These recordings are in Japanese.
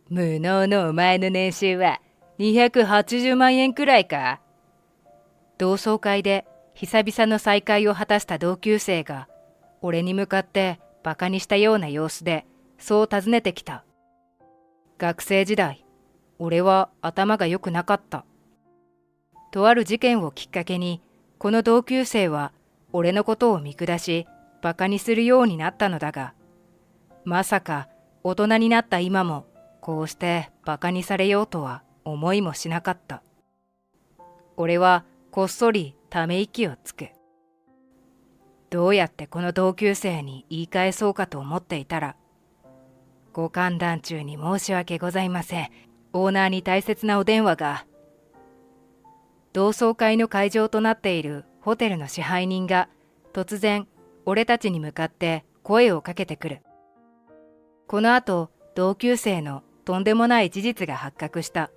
無能のお前の年収は280万円くらいか。同窓会で久々の再会を果たした同級生が、俺に向かってバカにしたような様子で、そう尋ねてきた。学生時代、俺は頭が良くなかった。とある事件をきっかけに、この同級生は俺のことを見下し、バカにするようになったのだが、まさか大人になった今も、こうしてバカにされようとは思いもしなかった。俺はこっそりため息をつく。どうやってこの同級生に言い返そうかと思っていたら、ご歓談中に申し訳ございません。オーナーに大切なお電話が。同窓会の会場となっているホテルの支配人が突然俺たちに向かって声をかけてくる。この後、同級生のとんでもない事実が発覚した。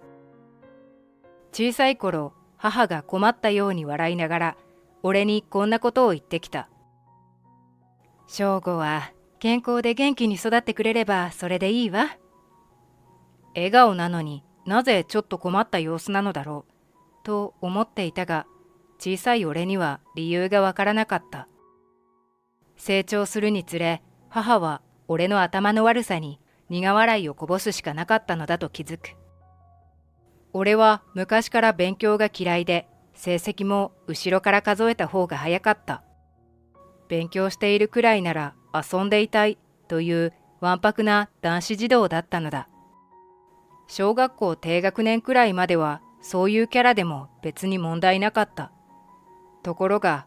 小さい頃、母が困ったように笑いながら俺にこんなことを言ってきた。翔吾は健康で元気に育ってくれればそれでいいわ。笑顔なのになぜちょっと困った様子なのだろうと思っていたが、小さい俺には理由がわからなかった。成長するにつれ、母は俺の頭の悪さに苦笑いをこぼすしかなかったのだと気づく。俺は昔から勉強が嫌いで、成績も後ろから数えた方が早かった。勉強しているくらいなら遊んでいたいというわんぱくな男子児童だったのだ。小学校低学年くらいまではそういうキャラでも別に問題なかった。ところが、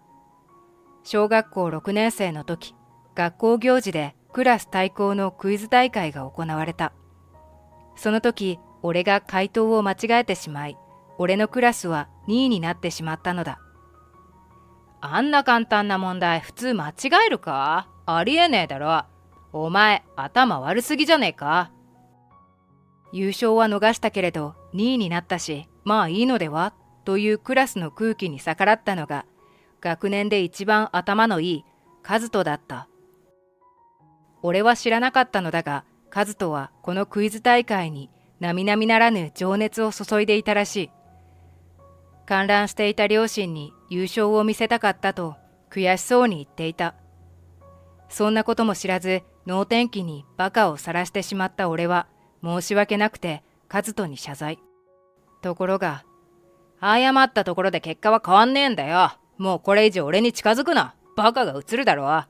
小学校6年生の時、学校行事でクラス対抗のクイズ大会が行われた。その時、俺が回答を間違えてしまい、俺のクラスは2位になってしまったのだ。あんな簡単な問題普通間違えるか？ありえねえだろ。お前頭悪すぎじゃねえか。優勝は逃したけれど2位になったし、まあいいのではというクラスの空気に逆らったのが、学年で一番頭のいいカズトだった。俺は知らなかったのだが、カズトはこのクイズ大会に並々ならぬ情熱を注いでいたらしい。観覧していた両親に優勝を見せたかったと悔しそうに言っていた。そんなことも知らず能天気にバカを晒してしまった俺は申し訳なくてカズトに謝罪。ところが、謝ったところで結果は変わんねえんだよ。もうこれ以上俺に近づくな。バカが映るだろ。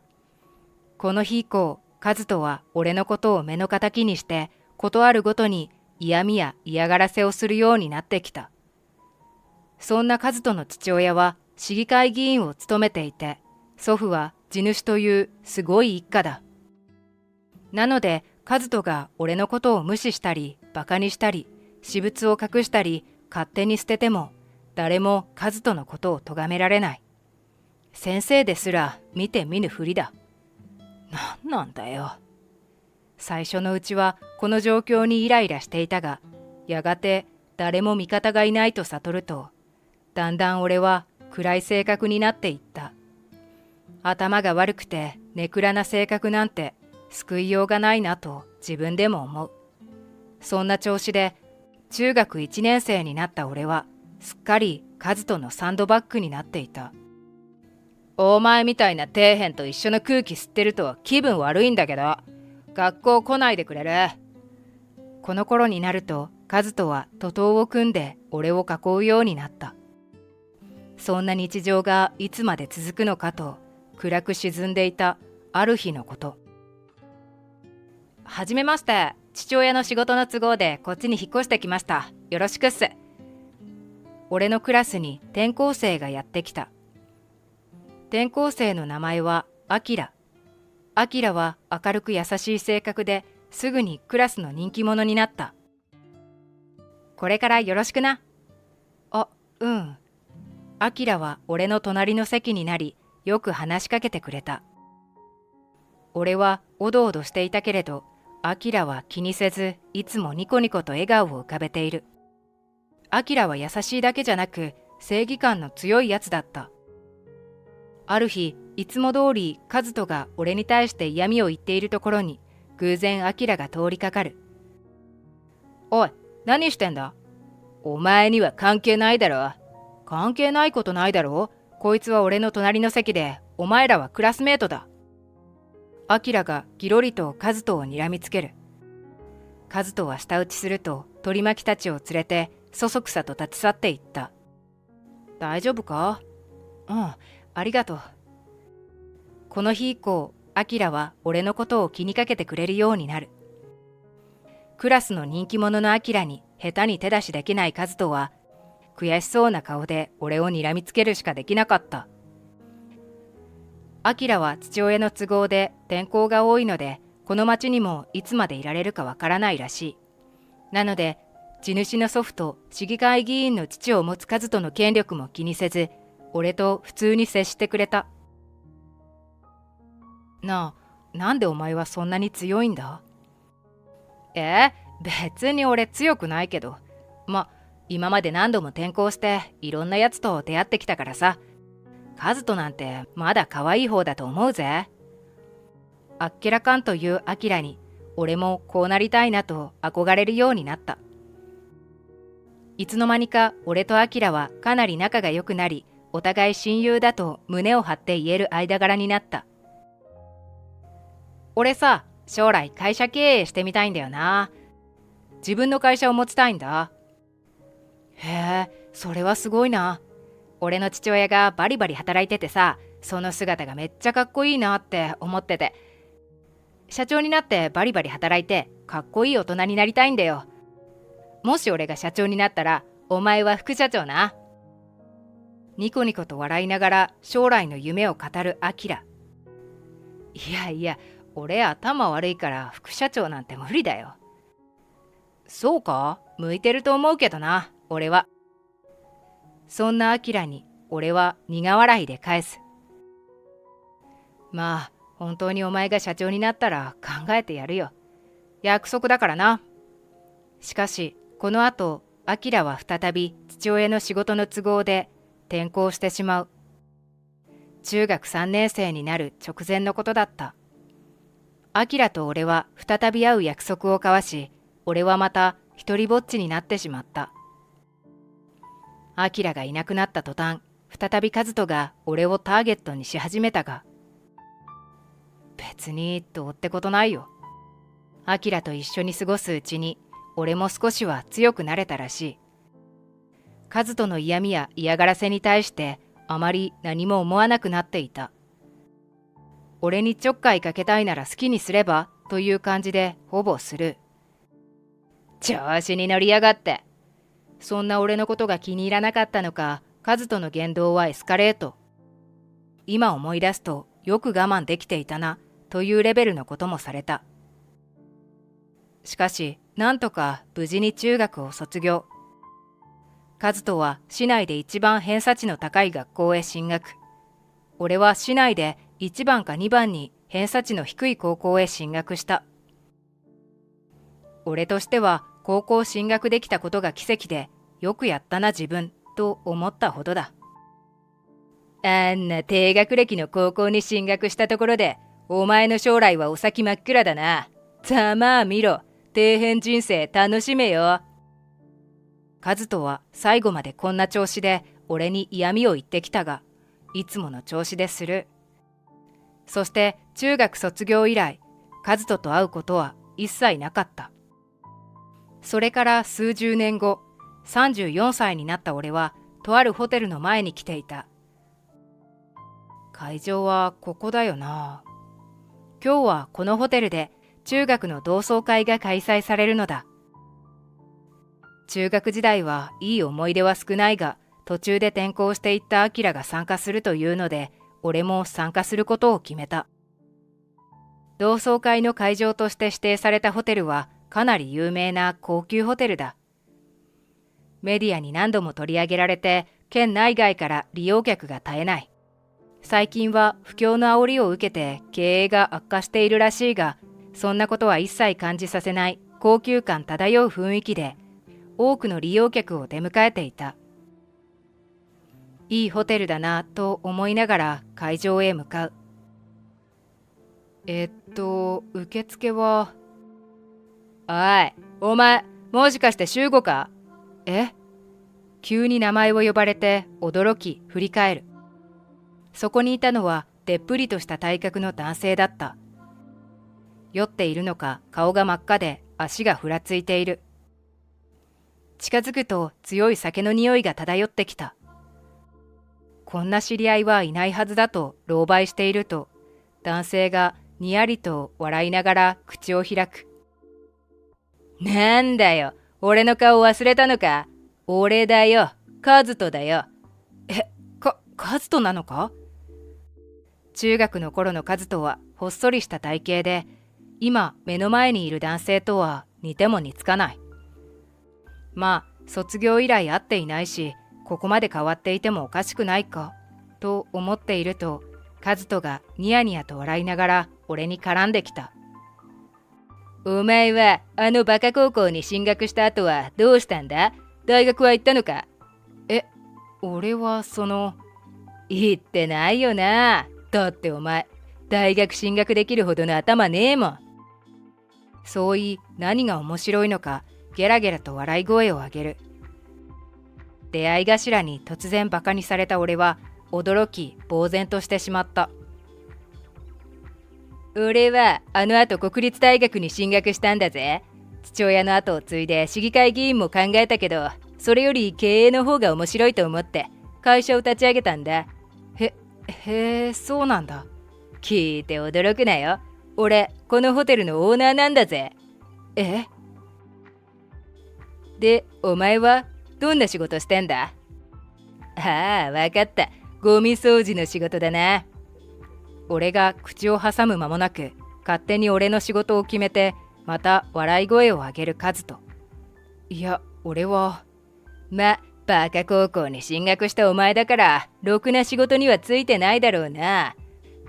この日以降、カズトは俺のことを目の敵にしてことあるごとに嫌味や嫌がらせをするようになってきた。そんなカズトの父親は市議会議員を務めていて、祖父は地主というすごい一家だ。なのでカズトが俺のことを無視したりバカにしたり私物を隠したり勝手に捨てても、誰もカズトのことを咎められない。先生ですら見て見ぬふりだ。なんだよ。最初のうちはこの状況にイライラしていたが、やがて誰も味方がいないと悟ると、だんだん俺は暗い性格になっていった。頭が悪くてネクラな性格なんて救いようがないなと自分でも思う。そんな調子で中学1年生になった俺はすっかりカズトのサンドバッグになっていた。お前みたいな底辺と一緒の空気吸ってると気分悪いんだけど、学校来ないでくれる？この頃になるとカズトは徒党を組んで俺を囲うようになった。そんな日常がいつまで続くのかと暗く沈んでいたある日のこと。はじめまして。父親の仕事の都合でこっちに引っ越してきました。よろしくっす。俺のクラスに転校生がやってきた。転校生の名前はアキラ。アキラは明るく優しい性格ですぐにクラスの人気者になった。これからよろしくな。あ、うん。アキラは俺の隣の席になり、よく話しかけてくれた。俺はおどおどしていたけれど、アキラは気にせず、いつもニコニコと笑顔を浮かべている。アキラは優しいだけじゃなく、正義感の強いやつだった。ある日、いつも通りカズトが俺に対して嫌味を言っているところに、偶然アキラが通りかかる。おい、何してんだ？お前には関係ないだろ。関係ないことないだろ。こいつは俺の隣の席で、お前らはクラスメートだ。アキラがギロリとカズトを睨みつける。カズトは舌打ちすると取り巻きたちを連れてそそくさと立ち去っていった。大丈夫か？うん、ありがとう。この日以降、アキラは俺のことを気にかけてくれるようになる。クラスの人気者のアキラに下手に手出しできないカズトは、悔しそうな顔で俺を睨みつけるしかできなかった。アキラは父親の都合で転校が多いので、この町にもいつまでいられるかわからないらしい。なので、地主の祖父と市議会議員の父を持つカズトの権力も気にせず、俺と普通に接してくれた。なあ、なんでお前はそんなに強いんだ？別に俺強くないけど。今まで何度も転校していろんなやつと出会ってきたからさ。カズトなんてまだ可愛い方だと思うぜ。あっけらかんというアキラに、俺もこうなりたいなと憧れるようになった。いつの間にか俺とアキラはかなり仲が良くなり、お互い親友だと胸を張って言える間柄になった。俺さ、将来会社経営してみたいんだよな。自分の会社を持ちたいんだ。へえ、それはすごいな。俺の父親がバリバリ働いててさ、その姿がめっちゃかっこいいなって思ってて。社長になってバリバリ働いてかっこいい大人になりたいんだよ。もし俺が社長になったら、お前は副社長な。ニコニコと笑いながら将来の夢を語るアキラ。いやいや、俺頭悪いから副社長なんて無理だよ。そうか？向いてると思うけどな、俺は。そんなアキラに俺は苦笑いで返す。まあ、本当にお前が社長になったら考えてやるよ。約束だからな。しかし、この後、アキラは再び父親の仕事の都合で転校してしまう。中学3年生になる直前のことだった。アキラと俺は再び会う約束を交わし、俺はまた一人ぼっちになってしまった。アキラがいなくなった途端、再びカズトが俺をターゲットにし始めたが、別にどうってことないよ。アキラと一緒に過ごすうちに、俺も少しは強くなれたらしい。カズトの嫌味や嫌がらせに対してあまり何も思わなくなっていた。俺にちょっかいかけたいなら好きにすればという感じでほぼスルー。調子に乗りやがって。そんな俺のことが気に入らなかったのか、カズトの言動はエスカレート。今思い出すとよく我慢できていたなというレベルのこともされた。しかし、なんとか無事に中学を卒業。カズトは市内で一番偏差値の高い学校へ進学。俺は市内で1番か2番に偏差値の低い高校へ進学した。俺としては高校進学できたことが奇跡で、よくやったな自分と思ったほどだ。あんな低学歴の高校に進学したところで、お前の将来はお先真っ暗だな。ざまあ見ろ、底辺人生楽しめよ。カズトは最後までこんな調子で俺に嫌味を言ってきたが、いつもの調子でする。そして中学卒業以来、カズトと会うことは一切なかった。それから数十年後、34歳になった俺は、とあるホテルの前に来ていた。会場はここだよな。今日はこのホテルで中学の同窓会が開催されるのだ。中学時代はいい思い出は少ないが、途中で転校していったアキラが参加するというので、俺も参加することを決めた。同窓会の会場として指定されたホテルはかなり有名な高級ホテルだ。メディアに何度も取り上げられて、県内外から利用客が絶えない。最近は不況の煽りを受けて経営が悪化しているらしいが、そんなことは一切感じさせない高級感漂う雰囲気で、多くの利用客を出迎えていた。いいホテルだなと思いながら会場へ向かう。受付は。おい、お前、もしかして修吾か？え？急に名前を呼ばれて驚き振り返る。そこにいたのはでっぷりとした体格の男性だった。酔っているのか顔が真っ赤で足がふらついている。近づくと強い酒の匂いが漂ってきた。こんな知り合いはいないはずだと狼狽していると、男性がにやりと笑いながら口を開く。なんだよ、俺の顔忘れたのか？俺だよ、カズトだよ。カズトなのか？中学の頃のカズトはほっそりした体型で、今目の前にいる男性とは似ても似つかない。まあ卒業以来会っていないし、ここまで変わっていてもおかしくないかと思っていると、カズトがニヤニヤと笑いながら俺に絡んできた。お前はあのバカ高校に進学した後はどうしたんだ？大学は行ったのか？俺は行ってないよな。だってお前大学進学できるほどの頭ねえもん。そう言い、何が面白いのかゲラゲラと笑い声を上げる。出会い頭に突然バカにされた俺は驚き呆然としてしまった。俺はあの後国立大学に進学したんだぜ。父親の後を継いで市議会議員も考えたけど、それより経営の方が面白いと思って会社を立ち上げたんだ。へえ、そうなんだ。聞いて驚くなよ。俺このホテルのオーナーなんだぜ。で、お前はどんな仕事してんだ？ああ、わかった。ゴミ掃除の仕事だな。俺が口を挟む間もなく、勝手に俺の仕事を決めて、また笑い声を上げるカズト。いや、俺は。バカ高校に進学したお前だから、ろくな仕事にはついてないだろうな。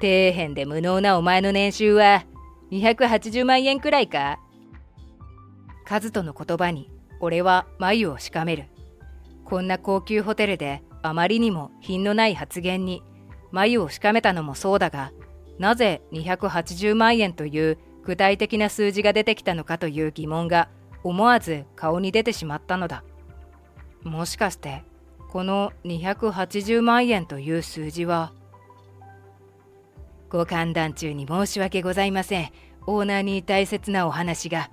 底辺で無能なお前の年収は、280万円くらいか？カズトの言葉に、俺は眉をしかめる。こんな高級ホテルであまりにも品のない発言に眉をしかめたのもそうだが、なぜ280万円という具体的な数字が出てきたのかという疑問が思わず顔に出てしまったのだ。もしかしてこの280万円という数字は。ご歓談中に申し訳ございません。オーナーに大切なお話が。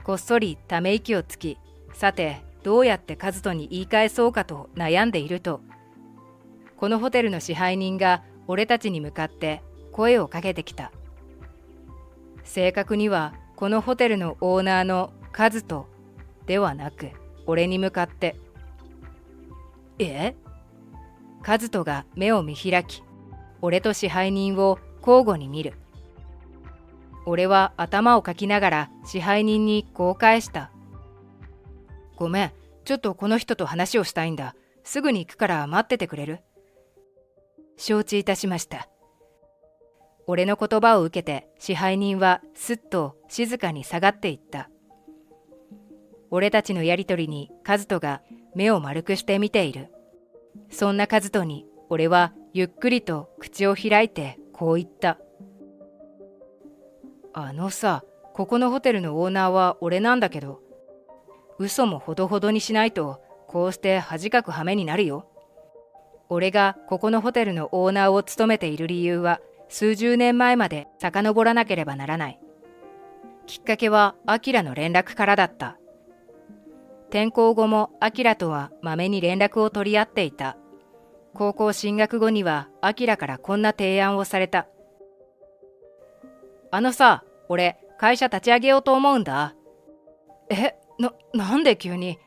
こっそりため息をつき、さてどうやってカズトに言い返そうかと悩んでいると、このホテルの支配人が俺たちに向かって声をかけてきた。正確にはこのホテルのオーナーのカズトではなく、俺に向かって。カズトが目を見開き、俺と支配人を交互に見る。俺は頭をかきながら支配人にこう返した。ごめん、ちょっとこの人と話をしたいんだ。すぐに行くから待っててくれる？承知いたしました。俺の言葉を受けて支配人はすっと静かに下がっていった。俺たちのやりとりにカズトが目を丸くして見ている。そんなカズトに俺はゆっくりと口を開いてこう言った。ここのホテルのオーナーは俺なんだけど、嘘もほどほどにしないとこうして恥かく羽目になるよ。俺がここのホテルのオーナーを務めている理由は数十年前まで遡らなければならない。きっかけはアキラの連絡からだった。転校後もアキラとはまめに連絡を取り合っていた。高校進学後にはアキラからこんな提案をされた。俺会社立ち上げようと思うんだ。なんで急に？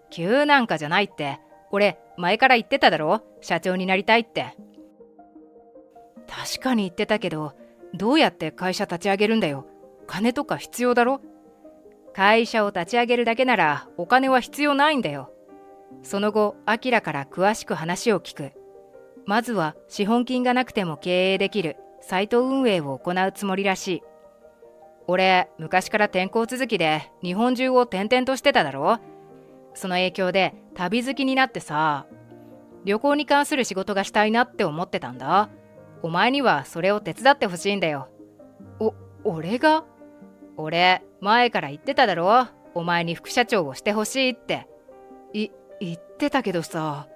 急なんかじゃないって。俺前から言ってただろ、社長になりたいって。確かに言ってたけど、どうやって会社立ち上げるんだよ。金とか必要だろ。会社を立ち上げるだけならお金は必要ないんだよ。その後、アキラから詳しく話を聞く。まずは資本金がなくても経営できるサイト運営を行うつもりらしい。俺、昔から転校続きで日本中を転々としてただろ。その影響で旅好きになってさ、旅行に関する仕事がしたいなって思ってたんだ。お前にはそれを手伝ってほしいんだよ。俺が？俺、前から言ってただろ。お前に副社長をしてほしいって。言ってたけどさ。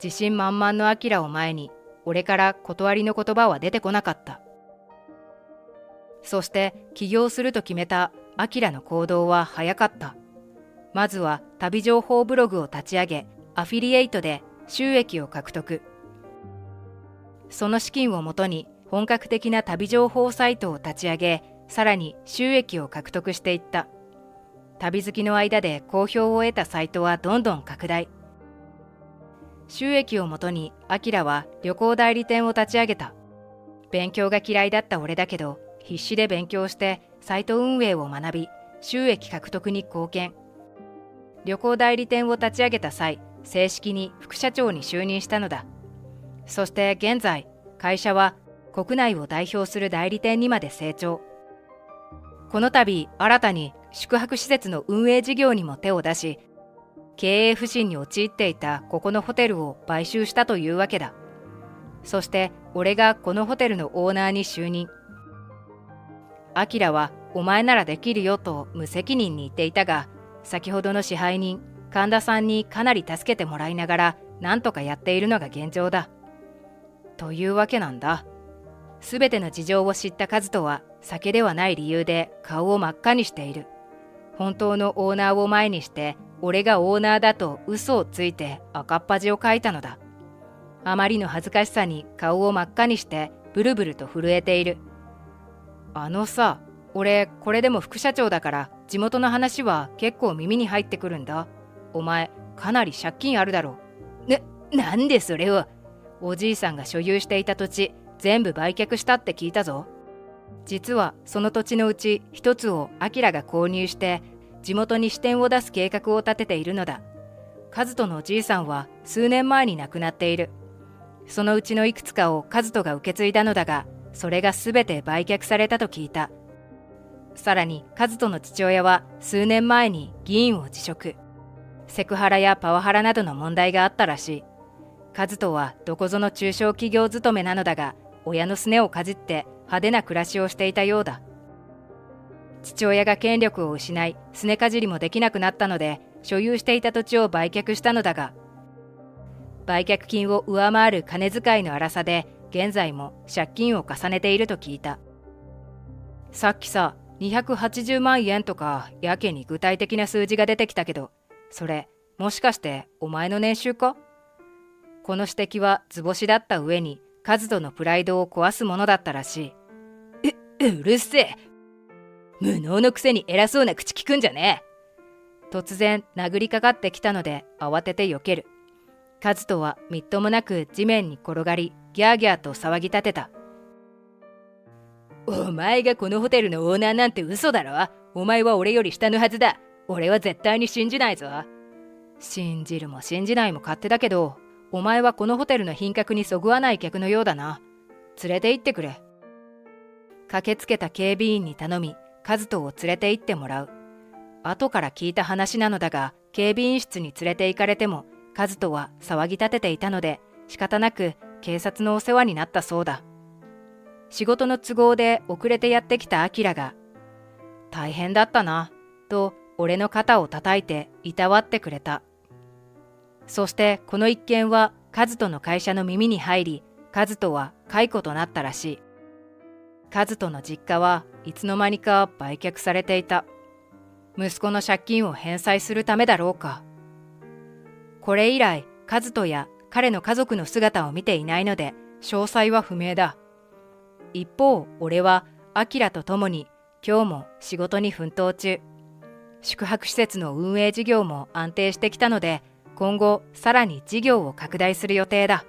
自信満々のアキラを前に、俺から断りの言葉は出てこなかった。そして起業すると決めたアキラの行動は早かった。まずは旅情報ブログを立ち上げ、アフィリエイトで収益を獲得。その資金をもとに本格的な旅情報サイトを立ち上げ、さらに収益を獲得していった。旅好きの間で好評を得たサイトはどんどん拡大。収益をもとにアキラは旅行代理店を立ち上げた。勉強が嫌いだった俺だけど、必死で勉強してサイト運営を学び、収益獲得に貢献。旅行代理店を立ち上げた際、正式に副社長に就任したのだ。そして現在、会社は国内を代表する代理店にまで成長。この度、新たに宿泊施設の運営事業にも手を出し、経営不振に陥っていたここのホテルを買収したというわけだ。そして俺がこのホテルのオーナーに就任。アキラはお前ならできるよと無責任に言っていたが、先ほどの支配人神田さんにかなり助けてもらいながらなんとかやっているのが現状だ。というわけなんだ。すべての事情を知ったカズトは酒ではない理由で顔を真っ赤にしている。本当のオーナーを前にして俺がオーナーだと嘘をついて赤っ恥をかいたのだ。あまりの恥ずかしさに顔を真っ赤にしてブルブルと震えている。あのさ、俺これでも副社長だから地元の話は結構耳に入ってくるんだ。お前かなり借金あるだろ。なんでそれを。おじいさんが所有していた土地全部売却したって聞いたぞ。実はその土地のうち一つをアキラが購入して地元に支店を出す計画を立てているのだ。カズトのおじいさんは数年前に亡くなっている。そのうちのいくつかをカズトが受け継いだのだが、それが全て売却されたと聞いた。さらにカズトの父親は数年前に議員を辞職。セクハラやパワハラなどの問題があったらしい。カズトはどこぞの中小企業勤めなのだが、親のすねをかじって派手な暮らしをしていたようだ。父親が権力を失い、すねかじりもできなくなったので、所有していた土地を売却したのだが、売却金を上回る金遣いの荒さで、現在も借金を重ねていると聞いた。さっきさ、280万円とかやけに具体的な数字が出てきたけど、それもしかしてお前の年収か？この指摘は図星だった上にカズトのプライドを壊すものだったらしい。うるせえ。無能のくせに偉そうな口聞くんじゃねえ。突然殴りかかってきたので慌てて避ける。カズトはみっともなく地面に転がり、ギャーギャーと騒ぎ立てた。お前がこのホテルのオーナーなんて嘘だろ。お前は俺より下のはずだ。俺は絶対に信じないぞ。信じるも信じないも勝手だけど、お前はこのホテルの品格にそぐわない客のようだな。連れて行ってくれ。駆けつけた警備員に頼み、カズトを連れて行ってもらう。後から聞いた話なのだが、警備員室に連れて行かれても、カズトは騒ぎ立てていたので、仕方なく警察のお世話になったそうだ。仕事の都合で遅れてやってきたアキラが、大変だったな、と俺の肩を叩いていたわってくれた。そしてこの一件はカズトの会社の耳に入り、カズトは解雇となったらしい。カズトの実家はいつの間にか売却されていた。息子の借金を返済するためだろうか。これ以来、カズトや彼の家族の姿を見ていないので、詳細は不明だ。一方、俺はアキラと共に今日も仕事に奮闘中。宿泊施設の運営事業も安定してきたので、今後さらに事業を拡大する予定だ。